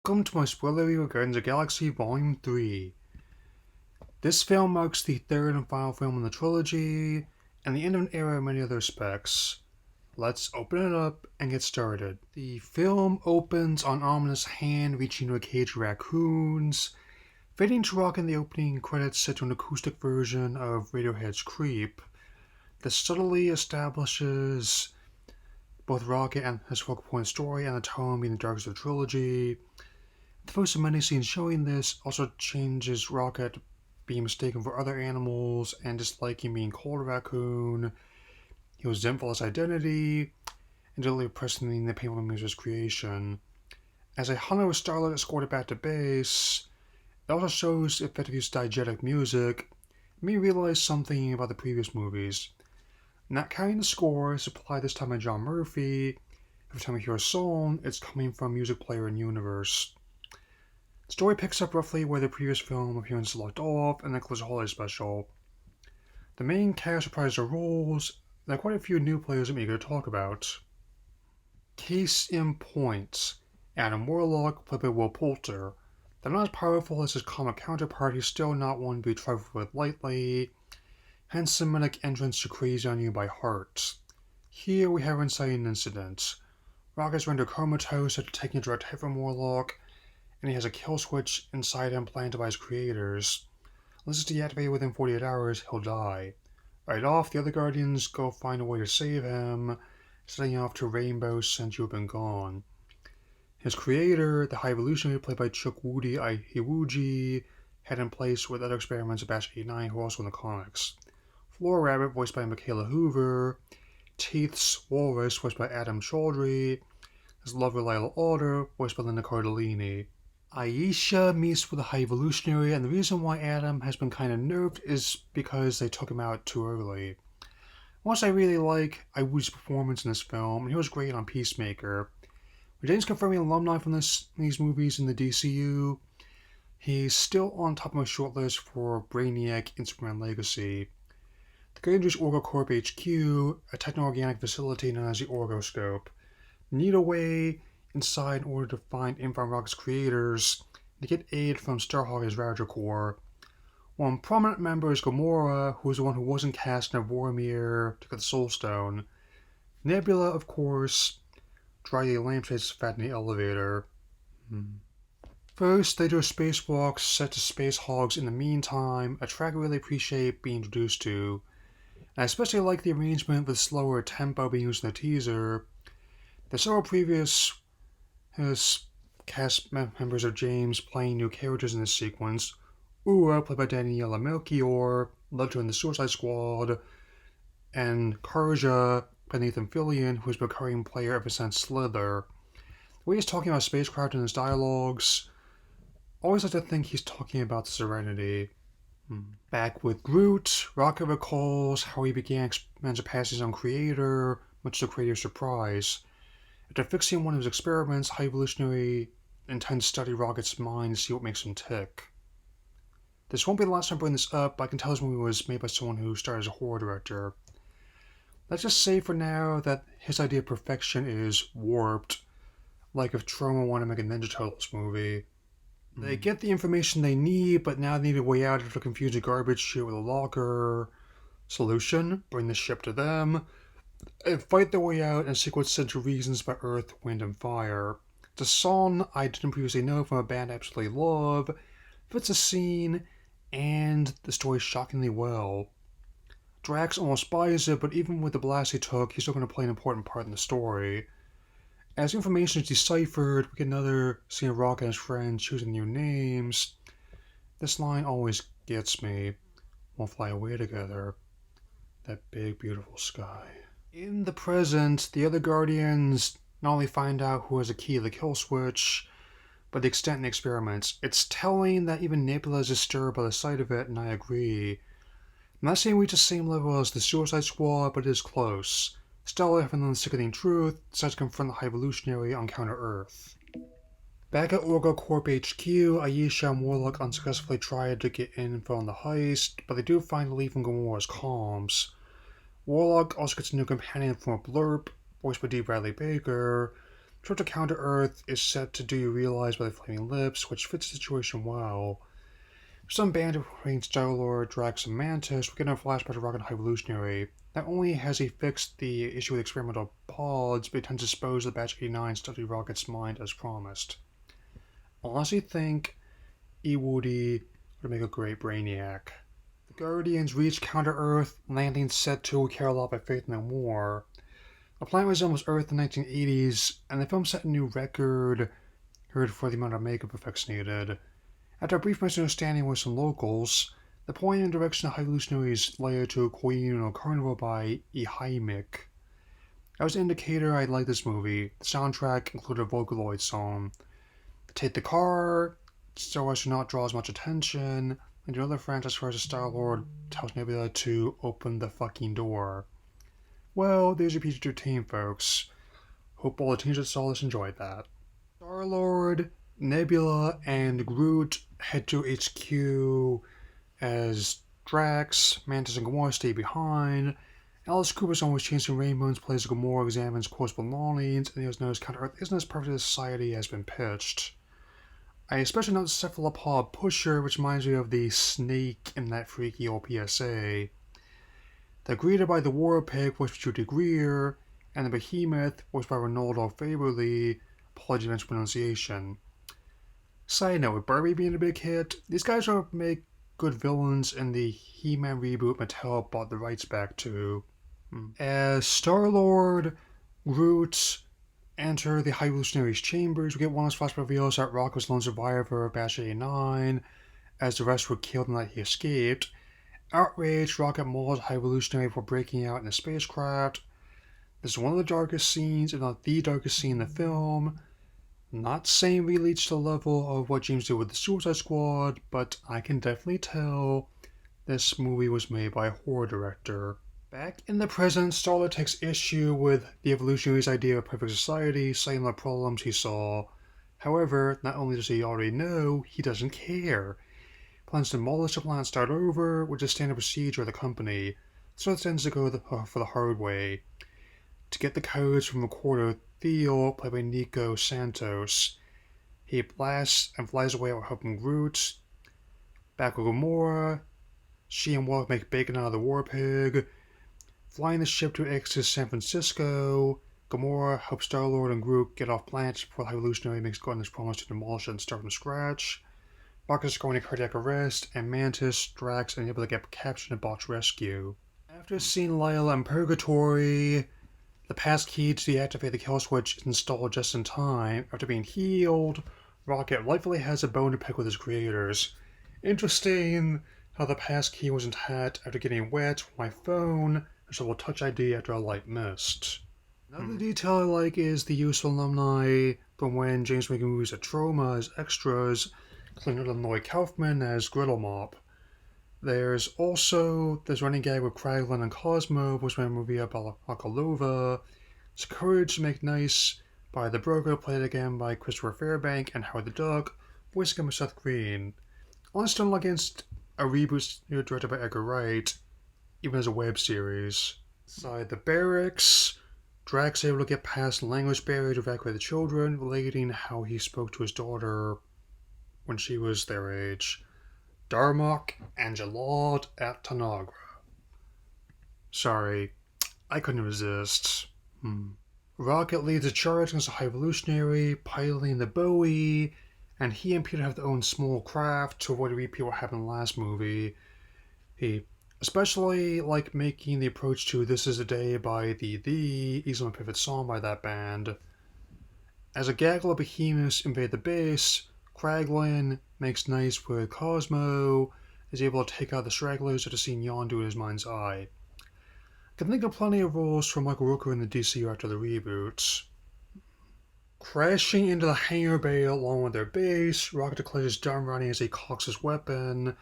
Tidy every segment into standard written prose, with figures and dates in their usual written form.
Welcome to my spoiler review of Guardians of the Galaxy Volume 3. This film marks the third and final film in the trilogy, and the end of an era in many other respects. Let's open it up and get started. The film opens on an ominous hand reaching into a cage of raccoons, fading to rock in the opening credits set to an acoustic version of Radiohead's Creep that subtly establishes both Rocket and his focal point story and the tone being the darkest of the trilogy. The first of many scenes showing this also changes Rocket being mistaken for other animals and disliking being called a raccoon. He was resentful of his identity and deliberately oppressing the painful memories of his creation. As a hunter with Starlight escorted back to base, it also shows the effect of his diegetic music, and made me realize something about the previous movies. Not carrying the score, supplied this time by John Murphy. Every time we hear a song, it's coming from a music player in universe. The story picks up roughly where the previous film appearance left off, and then includes a holiday special. The main cast reprised their roles, and there are quite a few new players I'm eager to talk about. Case in point, Adam Warlock, played by Will Poulter. Though not as powerful as his comic counterpart, he's still not one to be trifled with lightly, hence cinematic entrance to Crazy on You by Heart. Here we have an inciting incident. Rocket's rendered comatose after taking a direct hit from Warlock, and he has a kill switch inside him planted by his creators. Unless it's deactivated within 48 hours, he'll die. Right off, the other Guardians go find a way to save him, setting off to Rainbow since you've been gone. His creator, the High Evolutionary played by Chukwudi Iwuji, had in place with other experiments of Batch 89 who are also in the comics. Flora Rabbit, voiced by Michaela Hoover, Teeth's Walrus, voiced by Adam Chaudhry, his lover Lila Alder, voiced by Linda Cardellini. Aisha meets with the High Evolutionary, and the reason why Adam has been kind of nerfed is because they took him out too early. Once I really like Iwuji's performance in this film, and he was great on Peacemaker. With James confirming alumni from these movies in the DCU, he's still on top of my shortlist for Brainiac in Superman Legacy. The Guardians Orgo Corp HQ, a techno-organic facility known as the Orgoscope, need a way inside in order to find info on Rocket's creators and to get aid from Starhawk and his Ravager Corps. One prominent member is Gamora, who is the one who wasn't cast in Vormir to get the Soul Stone. Nebula, of course, dryly lampshades fat in the elevator. First, they do a spacewalk set to Space Hogs in the meantime, a track I really appreciate being introduced to. And I especially like the arrangement with slower tempo being used in the teaser. There's several previous cast members of James playing new characters in this sequence. Ura, played by Daniela Melchior, led to in the Suicide Squad, and Karja, by Nathan Fillion, who has been a recurring player ever since Slither. The way he's talking about spacecraft in his dialogues, always like to think he's talking about Serenity. Back with Groot, Rocket recalls how he began experimenting to pass his own creator, much to the creator's surprise. After fixing one of his experiments, High Evolutionary intends to study Rocket's mind to see what makes him tick. This won't be the last time I bring this up, but I can tell this movie was made by someone who started as a horror director. Let's just say for now that his idea of perfection is warped, like if Troma wanted to make a Ninja Turtles movie. They get the information they need, but now they need a way out after confusing garbage shit with a locker. Solution: bring the ship to them, and fight their way out and seek what's said to reasons by Earth, Wind, and Fire. The song I didn't previously know from a band I absolutely love fits the scene and the story shockingly well. Drax almost buys it, but even with the blast he took, he's still going to play an important part in the story. As information is deciphered, we get another scene of Rocket and his friends choosing new names. This line always gets me. We'll fly away together. That big, beautiful sky. In the present, the other Guardians not only find out who has a key to the kill switch, but the extent of the experiments. It's telling that even Nebula is disturbed by the sight of it, and I agree. I'm not saying we reach the same level as the Suicide Squad, but it is close. Stella, having known the sickening truth, decides to confront the High Evolutionary on Counter-Earth. Back at Orgo Corp HQ, Aisha and Warlock unsuccessfully try to get info on the heist, but they do find relief from Gamora's comms. Warlock also gets a new companion from a blurb, voiced by D. Bradley Baker, Trip to Counter Earth is set to Do You Realize by the Flaming Lips, which fits the situation well. Some banter between Star-Lord, Drax, and Mantis, we get a flashback to Rocket High Evolutionary. Not only has he fixed the issue with experimental pods, but he intends to dispose of the Batch 89 stuff to Rocket's mind as promised. I honestly think Woody would make a great Brainiac. The Guardians reach Counter-Earth, landing set to Care a Lot by Faith No More. The planet resembles Earth in the 1980s, and the film set a new record for the amount of makeup effects needed. After a brief misunderstanding with some locals, the point and direction of High Evolutionary's layer to Queen or Carnival by Eheimic. That was an indicator I liked this movie. The soundtrack included a Vocaloid song. Take the car, so as to not draw as much attention, and another franchise where Star-Lord tells Nebula to open the fucking door. Well, there's your PG-13, folks. Hope all the teens that saw this enjoyed that. Star-Lord, Nebula, and Groot head to HQ as Drax, Mantis, and Gamora stay behind. Alice Cooper's always chasing rainbows, plays Gamora, examines Quark's belongings, and he has noticed Counter-Earth isn't as perfect as society has been pitched. I especially note the cephalopod pusher, which reminds me of the snake in that freaky old PSA. They're greeted by the War Pig, voiced by Judy Greer, and the Behemoth, voiced by Ronaldo Faberly, apology for pronunciation. Side note, with Barbie being a big hit, these guys will make good villains in the He-Man reboot Mattel bought the rights back to. As Star-Lord, Groot enter the High Evolutionary's chambers, we get one last flashback reveals that Rock was the lone survivor of Batch 89, as the rest were killed and that he escaped. Outraged, Rocket mauls High Evolutionary for breaking out in a spacecraft. This is one of the darkest scenes, if not the darkest scene in the film. Not saying we reached the level of what James did with the Suicide Squad, but I can definitely tell this movie was made by a horror director. Back in the present, Star-Lord takes issue with the Evolutionary's idea of perfect society, citing the problems he saw. However, not only does he already know, he doesn't care. Plans to demolish the planet, start over, which is standard procedure of the company, so it tends to go for the hard way. To get the codes from recorder Theo, played by Nico Santos, he blasts and flies away while helping Groot. Back with Gamora, she and Walt make bacon out of the War Pig. Flying the ship to exit San Francisco, Gamora helps Star-Lord and Groot get off planet before the High Evolutionary makes good on his promise to demolish it and start from scratch. Rocket is going to cardiac arrest, and Mantis, Drax, and Nebula get captured and botch rescue. After seeing Lila in Purgatory, the pass key to deactivate the kill switch is installed just in time. After being healed, Rocket rightfully has a bone to pick with his creators. Interesting how the pass key was intact after getting wet with my phone, which I will touch ID after a light mist. Another detail I like is the use of alumni from when James making movies at Troma as extras, including Illinois Kaufman as Griddle Mop. There's also this running gag with Kraglin and Cosmo, which made a movie about Akalova. It's encouraged to make nice by the Broker, played again by Christopher Fairbank, and Howard the Duck, voiced again by Seth Green. Honestly, I'm against a reboot directed by Edgar Wright, even as a web series. Inside the barracks, Drax able to get past the language barrier to evacuate the children, relating how he spoke to his daughter when she was their age. Darmok and Jalad at Tanagra. Sorry, I couldn't resist. Rocket leads a charge against the High Evolutionary, piloting the Bowie, and he and Peter have their own small craft to avoid a repeat of what happened in the last movie. He especially like making the approach to This Is a Day by the Easily My Favorite Song by that band. As a gaggle of behemoths invade the base, Kraglin makes nice with Cosmo, is able to take out the stragglers after seeing Yondu in his mind's eye. I can think of plenty of roles for Michael Rooker in the DCU after the reboots. Crashing into the hangar bay along with their base, Rocket declares his done running as he cocks his weapon.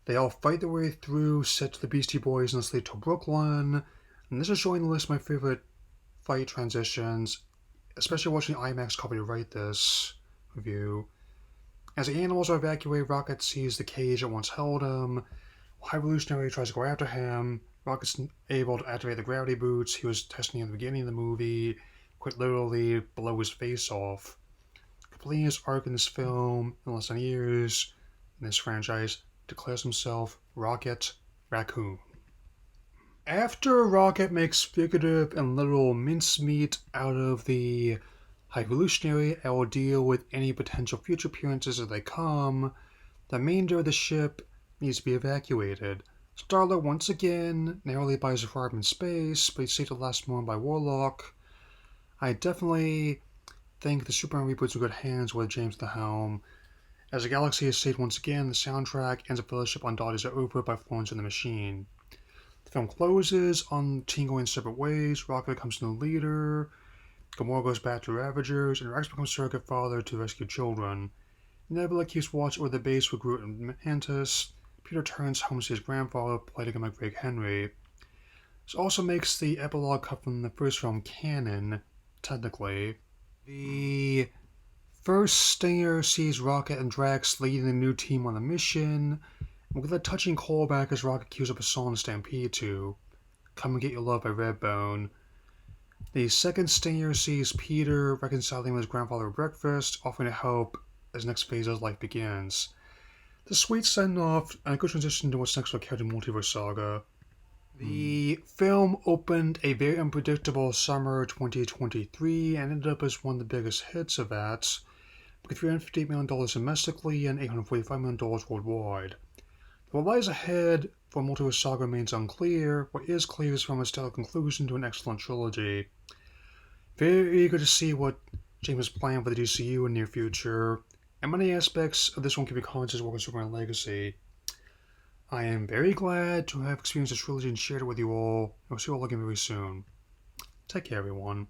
They all fight their way through, set to the Beastie Boys and lead to Brooklyn. And this is showing the list of my favorite fight transitions, especially watching IMAX copy to write this review. As the animals are evacuated, Rocket sees the cage that once held him. While High Evolutionary tries to go after him, Rocket's able to activate the gravity boots he was testing at the beginning of the movie. quite literally blow his face off. Completing his arc in this film in less than years in this franchise, declares himself Rocket Raccoon. After Rocket makes figurative and literal mincemeat out of the High Evolutionary, I will deal with any potential future appearances as they come. The remainder of the ship needs to be evacuated. Star-Lord once again narrowly buys a farm in space, but he's saved at the last moment by Warlock. I definitely think the Superman reboot's in good hands with James at the helm. As the galaxy is saved once again, the soundtrack ends up Fellowship on Daughters Are Over by Florence and the Machine. The film closes on team going separate ways. Rocket becomes the leader. Gamora goes back to Ravagers, and Rex becomes surrogate father to rescue children. Nebula keeps watch over the base with Groot and Mantis. Peter turns home to see his grandfather, played again by Greg Henry. This also makes the epilogue cut from the first film canon, technically. The first stinger sees Rocket and Drax leading the new team on a mission, with a touching callback as Rocket cues up a song to stampede to, Come and Get Your Love by Redbone. The second stinger sees Peter reconciling with his grandfather at breakfast, offering to help as next phase of his life begins. The sweet send-off and a good transition to what's next for Captain Multiverse Saga. The film opened a very unpredictable summer 2023 and ended up as one of the biggest hits of that, with $358 million domestically and $845 million worldwide. What lies ahead for Multiverse Saga remains unclear. What is clear is from a stellar conclusion to an excellent trilogy. Very eager to see what James has planned for the DCU in the near future, and many aspects of this one can be commented as well as Superman Legacy. I am very glad to have experienced this trilogy and shared it with you all. I'll see you all again very soon. Take care, everyone.